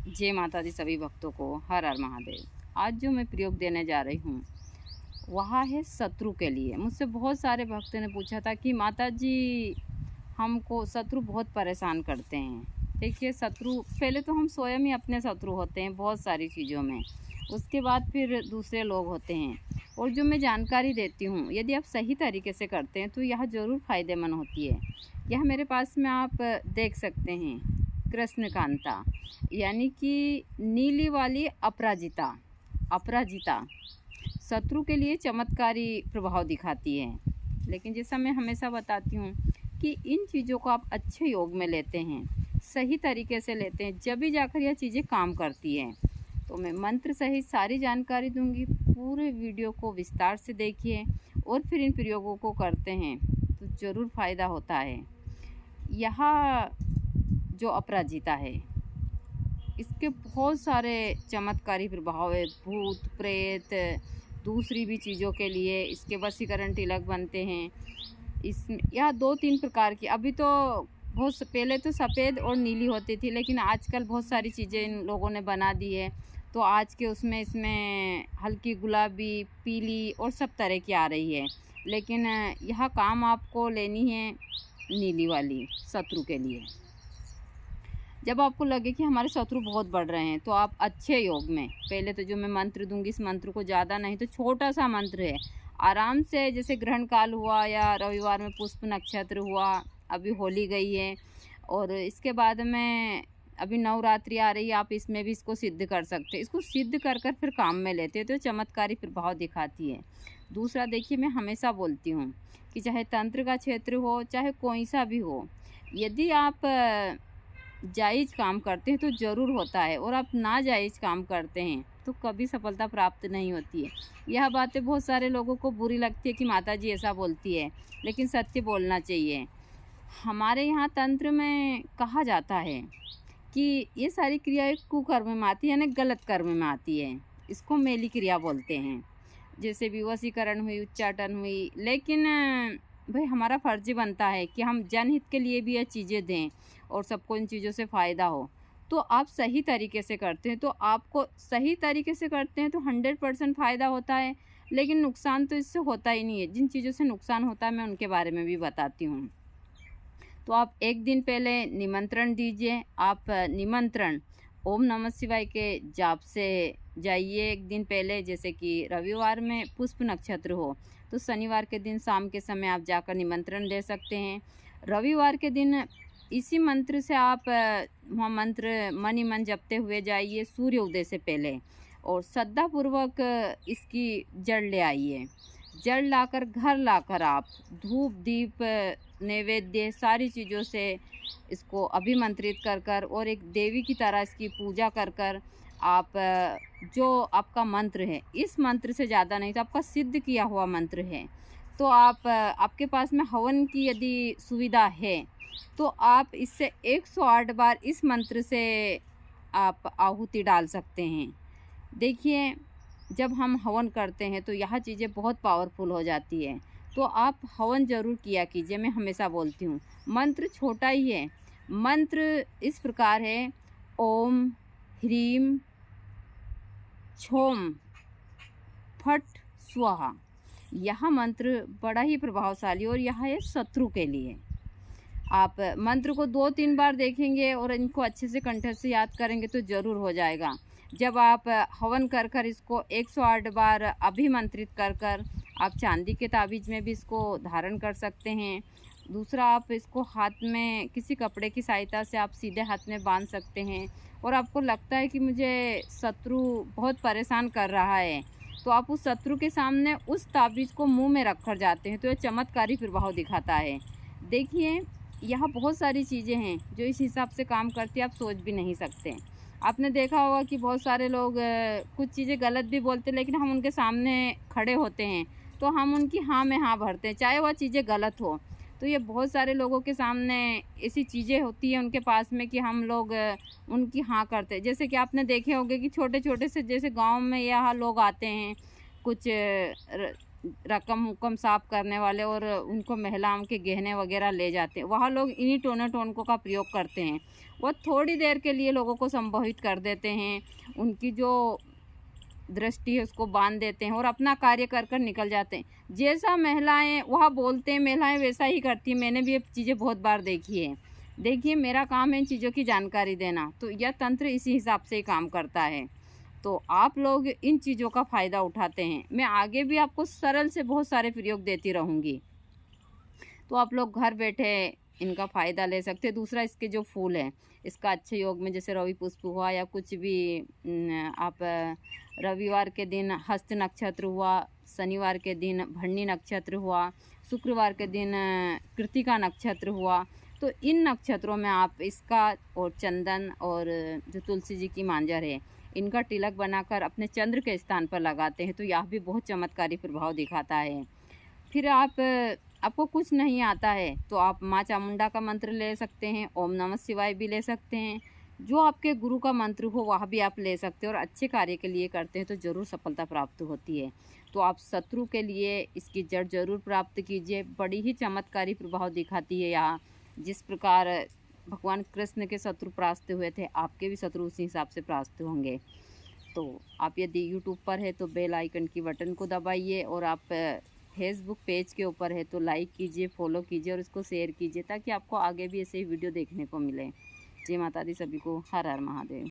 जय माता दी सभी भक्तों को। हर हर महादेव। आज जो मैं प्रयोग देने जा रही हूँ वह है शत्रु के लिए। मुझसे बहुत सारे भक्तों ने पूछा था कि माता जी हमको शत्रु बहुत परेशान करते हैं। देखिए, शत्रु पहले तो हम स्वयं ही अपने शत्रु होते हैं बहुत सारी चीज़ों में, उसके बाद फिर दूसरे लोग होते हैं। और जो मैं जानकारी देती हूँ यदि आप सही तरीके से करते हैं तो यह ज़रूर फ़ायदेमंद होती है। यह मेरे पास में आप देख सकते हैं, कृष्णकांता यानी कि नीली वाली अपराजिता। अपराजिता शत्रु के लिए चमत्कारी प्रभाव दिखाती है। लेकिन जैसा मैं हमेशा बताती हूँ कि इन चीज़ों को आप अच्छे योग में लेते हैं, सही तरीके से लेते हैं, जब भी जाकर यह चीज़ें काम करती हैं। तो मैं मंत्र सहित सारी जानकारी दूंगी। पूरे वीडियो को विस्तार से देखिए और फिर इन प्रयोगों को करते हैं तो ज़रूर फ़ायदा होता है। यह जो अपराजिता है इसके बहुत सारे चमत्कारी प्रभाव है। भूत प्रेत दूसरी भी चीज़ों के लिए इसके वशीकरण तिलक बनते हैं। इस यह 2-3 प्रकार की, अभी तो बहुत पहले तो सफ़ेद और नीली होती थी, लेकिन आजकल बहुत सारी चीज़ें इन लोगों ने बना दी है। तो आज के उसमें इसमें हल्की गुलाबी, पीली और सब तरह की आ रही है। लेकिन यह काम आपको लेनी है नीली वाली शत्रु के लिए। जब आपको लगे कि हमारे शत्रु बहुत बढ़ रहे हैं तो आप अच्छे योग में, पहले तो जो मैं मंत्र दूंगी इस मंत्र को ज़्यादा नहीं तो छोटा सा मंत्र है, आराम से, जैसे ग्रहण काल हुआ या रविवार में पुष्प नक्षत्र हुआ, अभी होली गई है और इसके बाद में अभी नवरात्रि आ रही है, आप इसमें भी इसको सिद्ध कर सकते हैं। इसको सिद्ध कर कर फिर काम में लेते हैं तो चमत्कारी प्रभाव दिखाती है। दूसरा, देखिए, मैं हमेशा बोलती हूँ कि चाहे तंत्र का क्षेत्र हो चाहे कोई सा भी हो, यदि आप जायज़ काम करते हैं तो ज़रूर होता है, और आप नाजायज़ काम करते हैं तो कभी सफलता प्राप्त नहीं होती है। यह बातें बहुत सारे लोगों को बुरी लगती है कि माता जी ऐसा बोलती है, लेकिन सत्य बोलना चाहिए। हमारे यहाँ तंत्र में कहा जाता है कि ये सारी क्रियाएं कुकर्म में आती है, यानी गलत कर्म में आती है। इसको मेली क्रिया बोलते हैं, जैसे भी वशीकरण हुई, उच्चाटन हुई। लेकिन भाई हमारा फर्ज बनता है कि हम जनहित के लिए भी ये चीज़ें दें और सबको इन चीज़ों से फ़ायदा हो। तो आप सही तरीके से करते हैं तो आपको सही तरीके से करते हैं तो 100% फ़ायदा होता है। लेकिन नुकसान तो इससे होता ही नहीं है। जिन चीज़ों से नुकसान होता है मैं उनके बारे में भी बताती हूँ। तो आप एक दिन पहले निमंत्रण दीजिए। आप निमंत्रण ओम नमः शिवाय के जाप से जाइए एक दिन पहले। जैसे कि रविवार में पुष्प नक्षत्र हो तो शनिवार के दिन शाम के समय आप जाकर निमंत्रण दे सकते हैं। रविवार के दिन इसी मंत्र से आप वहाँ मंत्र मन ही मन जपते हुए जाइए सूर्य उदय से पहले, और श्रद्धापूर्वक इसकी जड़ ले आइए। जड़ लाकर घर लाकर आप धूप दीप नैवेद्य सारी चीज़ों से इसको अभिमंत्रित कर कर और एक देवी की तरह इसकी पूजा कर कर आप जो आपका मंत्र है, इस मंत्र से ज़्यादा नहीं तो आपका सिद्ध किया हुआ मंत्र है, तो आप आपके पास में हवन की यदि सुविधा है तो आप इससे 108 बार इस मंत्र से आप आहुति डाल सकते हैं। देखिए, जब हम हवन करते हैं तो यह चीज़ें बहुत पावरफुल हो जाती है। तो आप हवन ज़रूर किया कीजिए। मैं हमेशा बोलती हूँ, मंत्र छोटा ही है। मंत्र इस प्रकार है, ओम ह्रीम छोम फट स्वाहा। यह मंत्र बड़ा ही प्रभावशाली और यह है शत्रु के लिए। आप मंत्र को 2-3 बार देखेंगे और इनको अच्छे से कंठ से याद करेंगे तो ज़रूर हो जाएगा। जब आप हवन कर कर इसको 108 बार अभिमंत्रित कर कर आप चांदी के ताबीज़ में भी इसको धारण कर सकते हैं। दूसरा, आप इसको हाथ में किसी कपड़े की सहायता से आप सीधे हाथ में बांध सकते हैं। और आपको लगता है कि मुझे शत्रु बहुत परेशान कर रहा है तो आप उस शत्रु के सामने उस ताबीज़ को मुंह में रख कर जाते हैं तो ये चमत्कारी प्रभाव दिखाता है। देखिए, यहाँ बहुत सारी चीज़ें हैं जो इस हिसाब से काम करती है, आप सोच भी नहीं सकते। आपने देखा होगा कि बहुत सारे लोग कुछ चीज़ें गलत भी बोलते हैं, लेकिन हम उनके सामने खड़े होते हैं तो हम उनकी हाँ में हाँ भरते हैं, चाहे वह चीज़ें गलत हो। तो ये बहुत सारे लोगों के सामने ऐसी चीज़ें होती हैं उनके पास में कि हम लोग उनकी हाँ करते हैं। जैसे कि आपने देखे होंगे कि छोटे छोटे से जैसे गांव में यहाँ लोग आते हैं, कुछ रकम हुकम साफ करने वाले और उनको महिलाओं के गहने वगैरह ले जाते हैं, वहाँ लोग इन्हीं टोनकों का प्रयोग करते हैं। वो थोड़ी देर के लिए लोगों को संमोहित कर देते हैं, उनकी जो दृष्टि है उसको बांध देते हैं और अपना कार्य कर कर निकल जाते हैं। जैसा महिलाएं वह बोलते हैं, महिलाएं वैसा ही करती हैं। मैंने भी ये चीज़ें बहुत बार देखी है। देखिए, मेरा काम है इन चीज़ों की जानकारी देना, तो यह तंत्र इसी हिसाब से ही काम करता है। तो आप लोग इन चीज़ों का फ़ायदा उठाते हैं। मैं आगे भी आपको सरल से बहुत सारे प्रयोग देती रहूँगी, तो आप लोग घर बैठे इनका फ़ायदा ले सकते हैं। दूसरा, इसके जो फूल हैं, इसका अच्छे योग में जैसे रवि पुष्प हुआ या कुछ भी, आप रविवार के दिन हस्त नक्षत्र हुआ, शनिवार के दिन भरणी नक्षत्र हुआ, शुक्रवार के दिन कृतिका नक्षत्र हुआ, तो इन नक्षत्रों में आप इसका और चंदन और जो तुलसी जी की मांजर है, इनका तिलक बनाकर अपने चंद्र के स्थान पर लगाते हैं, तो यह भी बहुत चमत्कारी प्रभाव दिखाता है। फिर आपको कुछ नहीं आता है तो आप माँ चामुंडा का मंत्र ले सकते हैं, ओम नमः शिवाय भी ले सकते हैं, जो आपके गुरु का मंत्र हो वह भी आप ले सकते हैं। और अच्छे कार्य के लिए करते हैं तो ज़रूर सफलता प्राप्त होती है। तो आप शत्रु के लिए इसकी जड़ जरूर प्राप्त कीजिए, बड़ी ही चमत्कारी प्रभाव दिखाती है। यहाँ जिस प्रकार भगवान कृष्ण के शत्रु परास्त हुए थे, आपके भी शत्रु उसी हिसाब से परास्त होंगे। तो आप यदि यूट्यूब पर है तो बेल आइकन की बटन को दबाइए, और आप फेसबुक पेज के ऊपर है तो लाइक कीजिए, फॉलो कीजिए और इसको शेयर कीजिए, ताकि आपको आगे भी ऐसे ही वीडियो देखने को मिले। जय माता दी सभी को। हर हर महादेव।